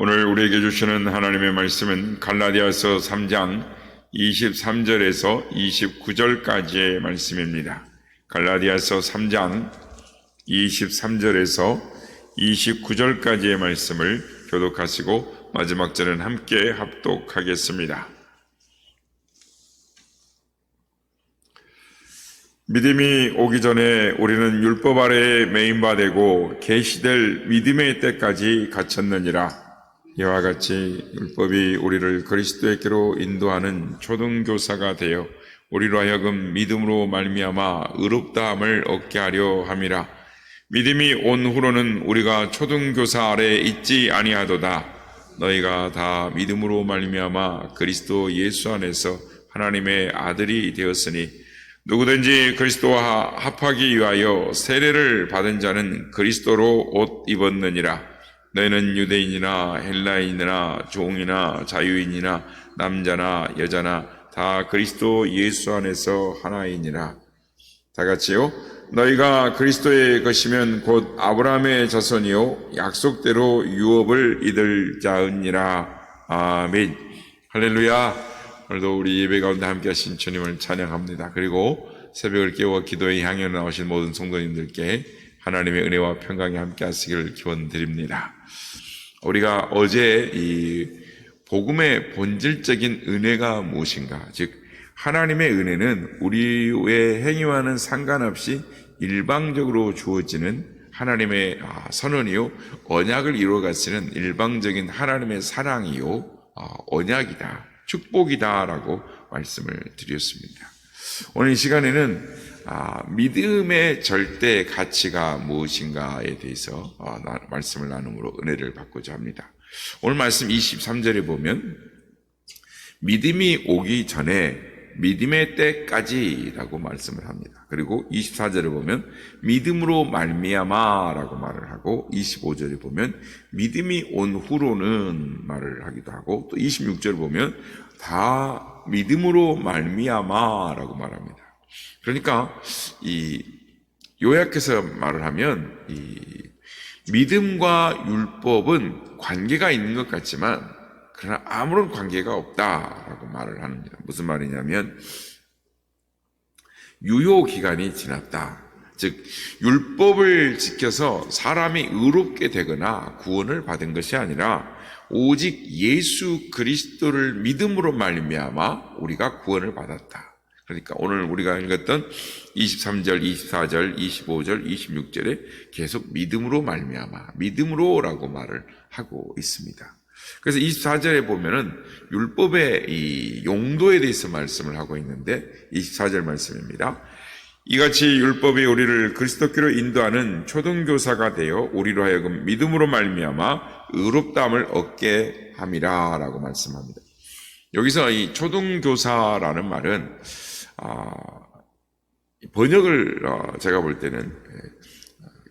오늘 우리에게 주시는 하나님의 말씀은 갈라디아서 3장 23절에서 29절까지의 말씀입니다. 갈라디아서 3장 23절에서 29절까지의 말씀을 교독하시고 마지막 절은 함께 합독하겠습니다. 믿음이 오기 전에 우리는 율법 아래에 매인바 되고 계시될 믿음의 때까지 갇혔느니라. 이와 같이 율법이 우리를 그리스도에게로 인도하는 초등교사가 되어 우리로 하여금 믿음으로 말미암아 의롭다함을 얻게 하려 함이라. 믿음이 온 후로는 우리가 초등교사 아래에 있지 아니하도다. 너희가 다 믿음으로 말미암아 그리스도 예수 안에서 하나님의 아들이 되었으니 누구든지 그리스도와 합하기 위하여 세례를 받은 자는 그리스도로 옷 입었느니라. 너희는 유대인이나 헬라인이나 종이나 자유인이나 남자나 여자나 다 그리스도 예수 안에서 하나이니라. 다 같이요. 너희가 그리스도의 것이면 곧 아브라함의 자손이요 약속대로 유업을 얻을 자니라. 아멘. 할렐루야. 오늘도 우리 예배 가운데 함께 하신 주님을 찬양합니다. 그리고 새벽을 깨워 기도에 향해 나오신 모든 성도님들께 하나님의 은혜와 평강이 함께 하시기를 기원드립니다. 우리가 어제 이 복음의 본질적인 은혜가 무엇인가, 즉 하나님의 은혜는 우리의 행위와는 상관없이 일방적으로 주어지는 하나님의 선언이요 언약을 이루어가시는 일방적인 하나님의 사랑이요 언약이다, 축복이다라고 말씀을 드렸습니다. 오늘 이 시간에는 믿음의 절대 가치가 무엇인가에 대해서 말씀을 나눔으로 은혜를 받고자 합니다. 오늘 말씀 23절에 보면 믿음이 오기 전에 믿음의 때까지라고 말씀을 합니다. 그리고 24절에 보면 믿음으로 말미암아라고 말을 하고 25절에 보면 믿음이 온 후로는 말을 하기도 하고 또 26절에 보면 다 믿음으로 말미암아라고 말합니다. 그러니까 이 요약해서 말을 하면 이 믿음과 율법은 관계가 있는 것 같지만 그러나 아무런 관계가 없다라고 말을 합니다. 무슨 말이냐면 유효 기간이 지났다. 즉 율법을 지켜서 사람이 의롭게 되거나 구원을 받은 것이 아니라 오직 예수 그리스도를 믿음으로 말미암아 우리가 구원을 받았다. 그러니까 오늘 우리가 읽었던 23절, 24절, 25절, 26절에 계속 믿음으로 말미암아, 믿음으로라고 말을 하고 있습니다. 그래서 24절에 보면은 율법의 이 용도에 대해서 말씀을 하고 있는데 24절 말씀입니다. 이같이 율법이 우리를 그리스도께로 인도하는 초등교사가 되어 우리로 하여금 믿음으로 말미암아 의롭다함을 얻게 함이라라고 말씀합니다. 여기서 이 초등교사라는 말은 번역을 제가 볼 때는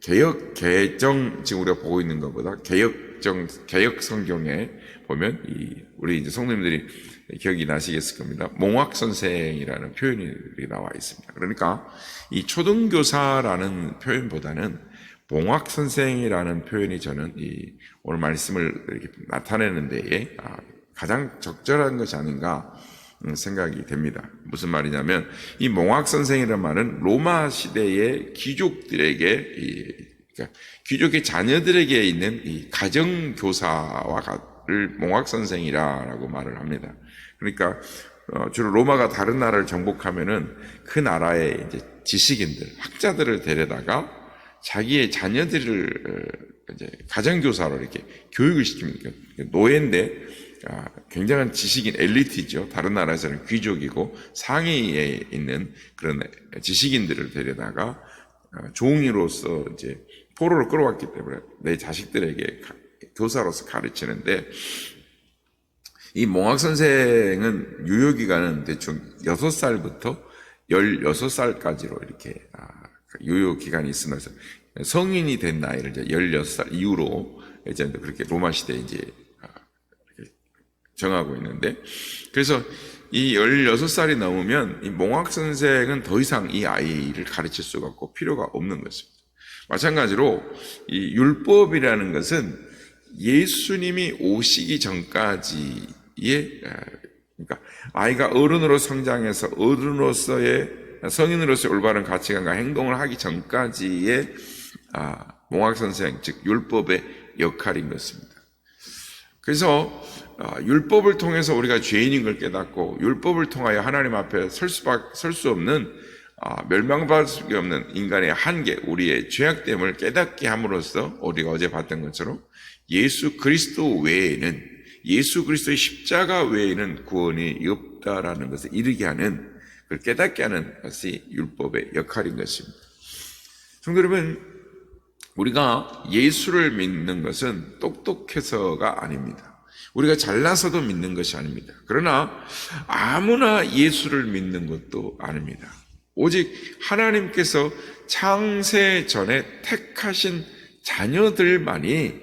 개정 지금 우리가 보고 있는 것보다 개역 성경에 보면 우리 이제 성도님들이 기억이 나시겠을 겁니다. 몽학 선생이라는 표현이 나와 있습니다. 그러니까 이 초등교사라는 표현보다는 몽학 선생이라는 표현이 저는 오늘 말씀을 이렇게 나타내는 데에 가장 적절한 것이 아닌가 생각이 됩니다. 무슨 말이냐면 이 몽학 선생이라는 말은 로마 시대의 귀족들에게 그러니까 귀족의 자녀들에게 있는 이 가정 교사를 몽학 선생이라고 말을 합니다. 그러니까 주로 로마가 다른 나라를 정복하면은 그 나라의 이제 지식인들, 학자들을 데려다가 자기의 자녀들을 이제 가정 교사로 이렇게 교육을 시킵니다. 노예인데 굉장한 지식인 엘리트죠. 다른 나라에서는 귀족이고 상위에 있는 그런 지식인들을 데려다가 종이로서 이제 포로를 끌어왔기 때문에 내 자식들에게 교사로서 가르치는데 이 몽학 선생은 유효기간은 대충 6살부터 16살까지로 이렇게 유효기간이 있으면서 성인이 된 나이를 이제 16살 이후로 이제 그렇게 로마 시대에 이제 정하고 있는데, 그래서 이 16살이 넘으면 이 몽학 선생은 더 이상 이 아이를 가르칠 수가 없고 필요가 없는 것입니다. 마찬가지로 이 율법이라는 것은 예수님이 오시기 전까지의, 그러니까 아이가 어른으로 성장해서 성인으로서의 올바른 가치관과 행동을 하기 전까지의 몽학선생, 즉 율법의 역할인 것입니다. 그래서 율법을 통해서 우리가 죄인인 걸 깨닫고, 율법을 통하여 하나님 앞에 설 수 없는, 멸망받을 수 없는 인간의 한계, 우리의 죄악됨을 깨닫게 함으로써 우리가 어제 봤던 것처럼 예수 그리스도 외에는, 예수 그리스도의 십자가 외에는 구원이 없다라는 것을 이르게 하는, 그걸 깨닫게 하는 것이 율법의 역할인 것입니다. 성도 여러분, 우리가 예수를 믿는 것은 똑똑해서가 아닙니다. 우리가 잘나서도 믿는 것이 아닙니다. 그러나 아무나 예수를 믿는 것도 아닙니다. 오직 하나님께서 창세 전에 택하신 자녀들만이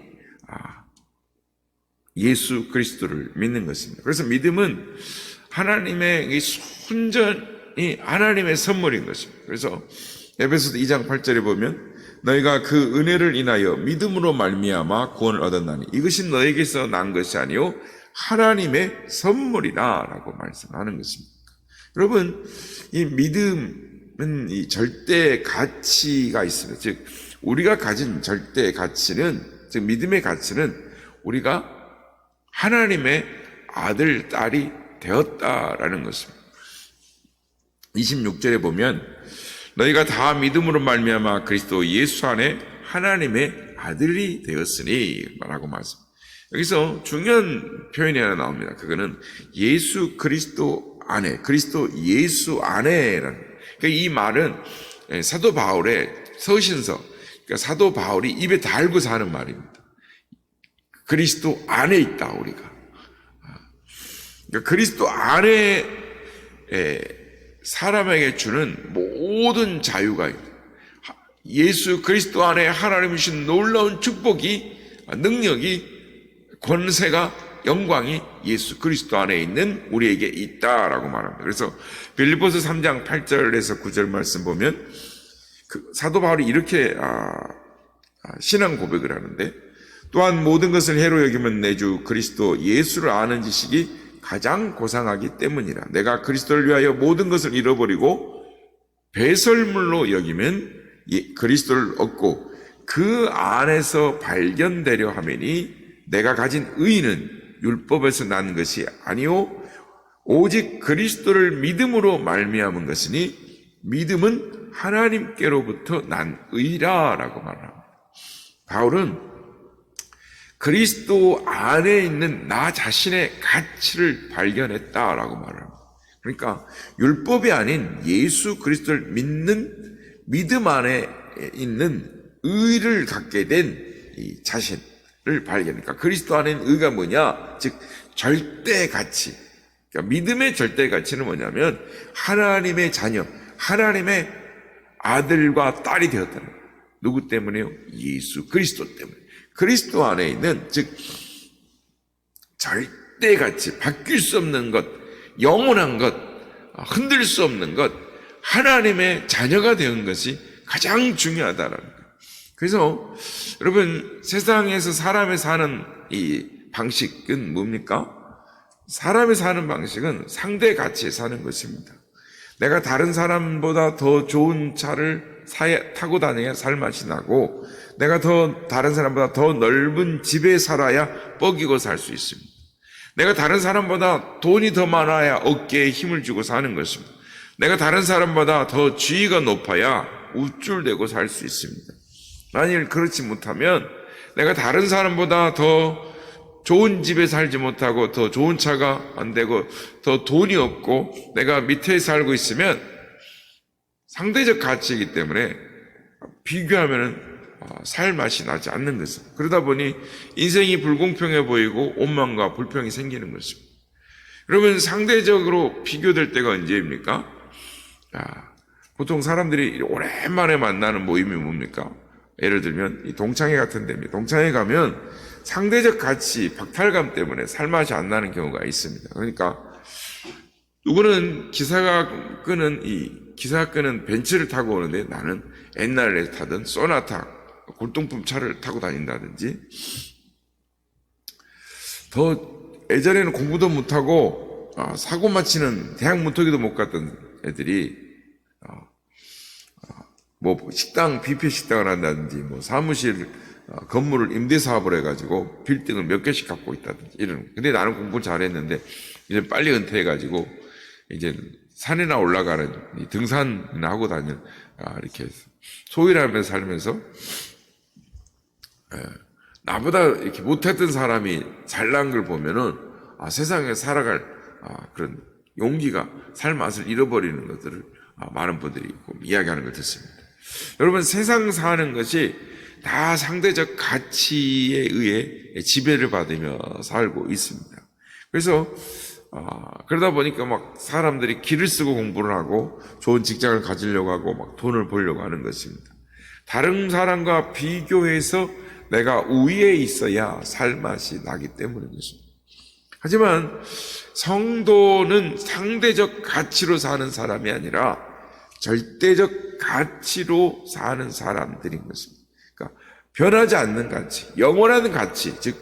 예수 그리스도를 믿는 것입니다. 그래서 믿음은 하나님의 이 순전히 하나님의 선물인 것입니다. 그래서 에베소서 2장 8절에 보면 너희가 그 은혜를 인하여 믿음으로 말미암아 구원을 얻었나니 이것이 너에게서 난 것이 아니요 하나님의 선물이다라고 말씀하는 것입니다. 여러분, 이 믿음은 이 절대 가치가 있습니다. 즉 우리가 가진 절대 가치는, 즉 믿음의 가치는 우리가 하나님의 아들, 딸이 되었다라는 것입니다. 26절에 보면 너희가 다 믿음으로 말미암아 그리스도 예수 안에 하나님의 아들이 되었으니 라고 말씀합니다. 여기서 중요한 표현이 하나 나옵니다. 그거는 예수 그리스도 안에, 그리스도 예수 안에라는, 그러니까 이 말은 사도 바울의 서신서, 그러니까 사도 바울이 입에 달고서 하는 말입니다. 그리스도 안에 있다, 우리가. 그러니까 그리스도 안에 사람에게 주는 모든 자유가, 예수 그리스도 안에 하나님이 주신 놀라운 축복이, 능력이, 권세가, 영광이 예수 그리스도 안에 있는 우리에게 있다라고 말합니다. 그래서 빌립보서 3장 8절에서 9절 말씀 보면 사도 바울이 이렇게 신앙 고백을 하는데, 또한 모든 것을 해로 여기면 내 주 그리스도 예수를 아는 지식이 가장 고상하기 때문이라. 내가 그리스도를 위하여 모든 것을 잃어버리고 배설물로 여기면 그리스도를 얻고 그 안에서 발견되려 하매니 내가 가진 의는 율법에서 난 것이 아니요 오직 그리스도를 믿음으로 말미암은 것이니 믿음은 하나님께로부터 난 의라라고 말합니다. 바울은 그리스도 안에 있는 나 자신의 가치를 발견했다라고 말합니다. 그러니까 율법이 아닌 예수 그리스도를 믿는 믿음 안에 있는 의를 갖게 된 이 자신을 발견하니까, 그리스도 안에 있는 의가 뭐냐? 즉 절대 가치. 그러니까 믿음의 절대 가치는 뭐냐면 하나님의 자녀, 하나님의 아들과 딸이 되었다는 거예요. 누구 때문에요? 예수 그리스도 때문에. 그리스도 안에 있는, 즉 절대 가치, 바뀔 수 없는 것, 영원한 것, 흔들 수 없는 것, 하나님의 자녀가 되는 것이 가장 중요하다라는 거예요. 그래서 여러분, 세상에서 사람이 사는 이 방식은 뭡니까? 사람이 사는 방식은 상대 가치에 사는 것입니다. 내가 다른 사람보다 더 좋은 차를 타고 다녀야 살맛이 나고, 내가 다른 사람보다 더 넓은 집에 살아야 뻐기고 살 수 있습니다. 내가 다른 사람보다 돈이 더 많아야 어깨에 힘을 주고 사는 것입니다. 내가 다른 사람보다 더 지위가 높아야 우쭐대고 살 수 있습니다. 만일 그렇지 못하면 내가 다른 사람보다 더 좋은 집에 살지 못하고 더 좋은 차가 안 되고 더 돈이 없고 내가 밑에 살고 있으면 상대적 가치이기 때문에 비교하면은 살 맛이 나지 않는 것입니다. 그러다 보니 인생이 불공평해 보이고 원망과 불평이 생기는 것입니다. 여러분, 상대적으로 비교될 때가 언제입니까? 보통 사람들이 오랜만에 만나는 모임이 뭡니까? 예를 들면 이 동창회 같은 데입니다. 동창회 가면 상대적 가치, 박탈감 때문에 살맛이 안 나는 경우가 있습니다. 그러니까 누구는 기사가 끄는 벤츠를 타고 오는데 나는 옛날에 타던 소나타 골동품 차를 타고 다닌다든지, 더 예전에는 공부도 못하고 사고 마치는 대학 문턱에도 못 갔던 애들이 뭐 식당 뷔페 식당을 한다든지 뭐 사무실 건물을 임대 사업을 해가지고 빌딩을 몇 개씩 갖고 있다든지 이런. 근데 나는 공부 잘했는데 이제 빨리 은퇴해가지고 이제 산이나 올라가는 등산이나 하고 다니는 이렇게 소일하면서 살면서 나보다 이렇게 못했던 사람이 잘난 걸 보면은 세상에 살아갈 그런 용기가 살 맛을 잃어버리는 것들을 많은 분들이 이야기하는 걸 듣습니다. 여러분, 세상 사는 것이 다 상대적 가치에 의해 지배를 받으며 살고 있습니다. 그래서 그러다 보니까 막 사람들이 기를 쓰고 공부를 하고 좋은 직장을 가지려고 하고 막 돈을 벌려고 하는 것입니다. 다른 사람과 비교해서 내가 우위에 있어야 살맛이 나기 때문입니다. 하지만 성도는 상대적 가치로 사는 사람이 아니라 절대적 가치로 사는 사람들인 것입니다. 그러니까 변하지 않는 가치, 영원한 가치, 즉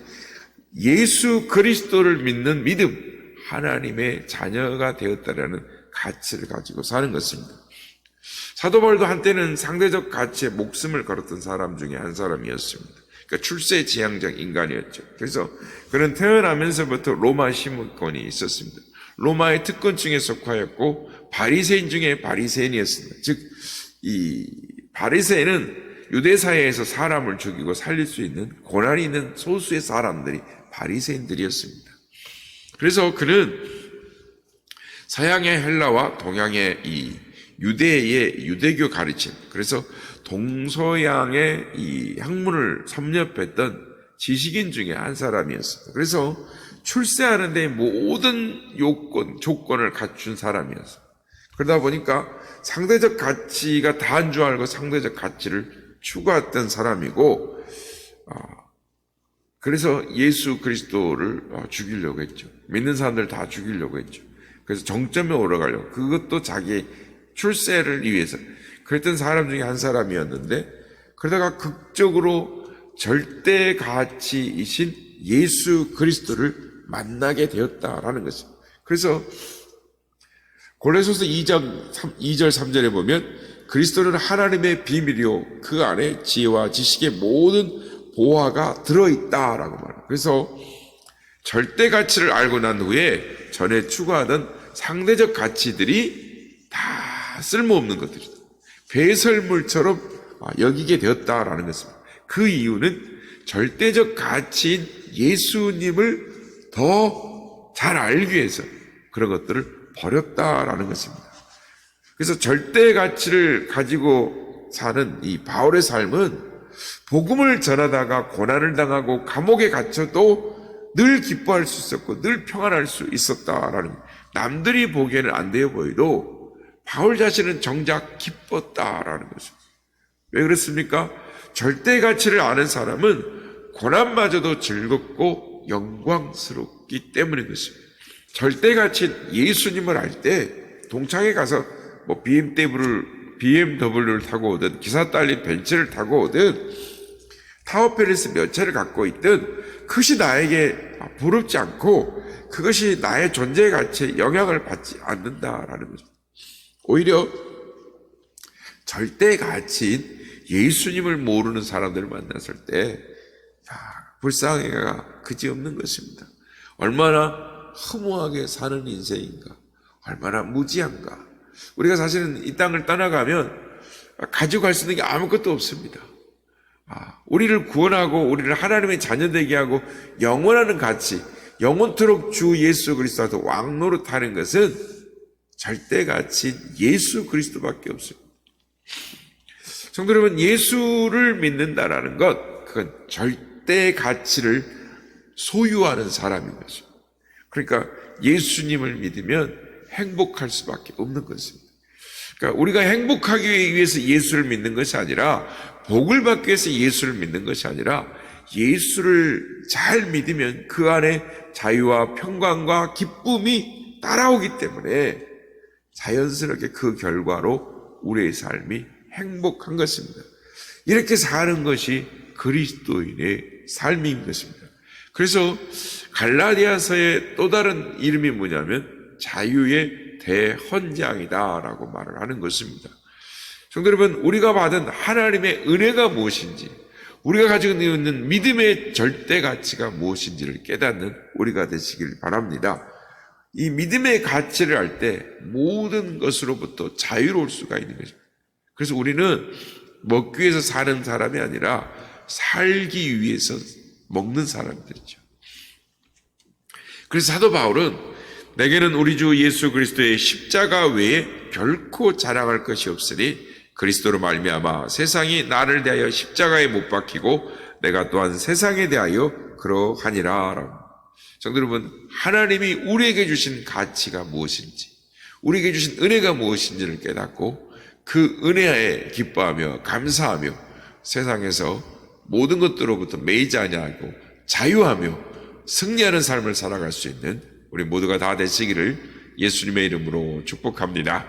예수 그리스도를 믿는 믿음, 하나님의 자녀가 되었다라는 가치를 가지고 사는 것입니다. 사도 바울도 한때는 상대적 가치에 목숨을 걸었던 사람 중에 한 사람이었습니다. 그러니까 출세지향적 인간이었죠. 그래서 그는 태어나면서부터 로마 시민권이 있었습니다. 로마의 특권층에 속하였고 바리새인 중에 바리새인이었습니다. 즉, 이 바리새인은 유대 사회에서 사람을 죽이고 살릴 수 있는 고난이 있는 소수의 사람들이 바리새인들이었습니다. 그래서 그는 서양의 헬라와 동양의 이 유대의 유대교 가르침, 그래서 동서양의 이 학문을 섭렵했던 지식인 중에 한 사람이었습니다. 그래서 출세하는데 모든 조건을 갖춘 사람이었어요. 그러다 보니까 상대적 가치가 다인 줄 알고 상대적 가치를 추구했던 사람이고, 그래서 예수 그리스도를 죽이려고 했죠. 믿는 사람들 다 죽이려고 했죠. 그래서 정점에 오르가려고, 그것도 자기의 출세를 위해서 그랬던 사람 중에 한 사람이었는데, 그러다가 극적으로 절대 가치이신 예수 그리스도를 만나게 되었다라는 것입니다. 그래서 골로새서 2장 2절 3절에 보면 그리스도는 하나님의 비밀이요 그 안에 지혜와 지식의 모든 보화가 들어있다라고 말합니다. 그래서 절대 가치를 알고 난 후에 전에 추구하던 상대적 가치들이 다 쓸모없는 것들이다. 배설물처럼 여기게 되었다라는 것입니다. 그 이유는 절대적 가치인 예수님을 더 잘 알기 위해서 그런 것들을 버렸다라는 것입니다. 그래서 절대 가치를 가지고 사는 이 바울의 삶은 복음을 전하다가 고난을 당하고 감옥에 gat혀도 늘 기뻐할 수 있었고 늘 평안할 수 있었다라는, 남들이 보기에는 안 되어 보여도 바울 자신은 정작 기뻤다라는 것입니다. 왜 그렇습니까? 절대 가치를 아는 사람은 고난마저도 즐겁고 영광스럽기 때문인 것입니다. 절대 가치인 예수님을 알 때 동창회 가서 뭐 BMW를 타고 오든 기사 딸린 벤츠를 타고 오든 타워팰리스 몇 채를 갖고 있든 그것이 나에게 부럽지 않고 그것이 나의 존재 가치에 영향을 받지 않는다라는 거죠. 오히려 절대 가치인 예수님을 모르는 사람들을 만났을 때 불쌍해가 그지없는 것입니다. 얼마나 허무하게 사는 인생인가, 얼마나 무지한가. 우리가 사실은 이 땅을 떠나가면 가지고 갈 수 있는 게 아무것도 없습니다. 우리를 구원하고 우리를 하나님의 자녀 되게 하고 영원하는 가치, 영원토록 주 예수 그리스도한테 왕노릇하는 것은 절대 가치인 예수 그리스도밖에 없습니다. 성도 여러분, 예수를 믿는다라는 것, 그건 절대 가치를 소유하는 사람인 것입니다. 그러니까 예수님을 믿으면 행복할 수밖에 없는 것입니다. 그러니까 우리가 행복하기 위해서 예수를 믿는 것이 아니라, 복을 받기 위해서 예수를 믿는 것이 아니라, 예수를 잘 믿으면 그 안에 자유와 평강과 기쁨이 따라오기 때문에 자연스럽게 그 결과로 우리의 삶이 행복한 것입니다. 이렇게 사는 것이 그리스도인의 삶인 것입니다. 그래서 갈라디아서의 또 다른 이름이 뭐냐면 자유의 대헌장이다라고 말을 하는 것입니다. 성도 여러분, 우리가 받은 하나님의 은혜가 무엇인지, 우리가 가지고 있는 믿음의 절대 가치가 무엇인지를 깨닫는 우리가 되시길 바랍니다. 이 믿음의 가치를 알 때 모든 것으로부터 자유로울 수가 있는 것입니다. 그래서 우리는 먹기 위해서 사는 사람이 아니라 살기 위해서 먹는 사람들이죠. 그래서 사도 바울은 내게는 우리 주 예수 그리스도의 십자가 외에 결코 자랑할 것이 없으니 그리스도로 말미암아 세상이 나를 대하여 십자가에 못 박히고 내가 또한 세상에 대하여 그러하니라. 성도 여러분, 하나님이 우리에게 주신 가치가 무엇인지, 우리에게 주신 은혜가 무엇인지를 깨닫고 그 은혜에 기뻐하며 감사하며 세상에서 모든 것들로부터 매이지 아니하고 자유하며 승리하는 삶을 살아갈 수 있는 우리 모두가 다 되시기를 예수님의 이름으로 축복합니다.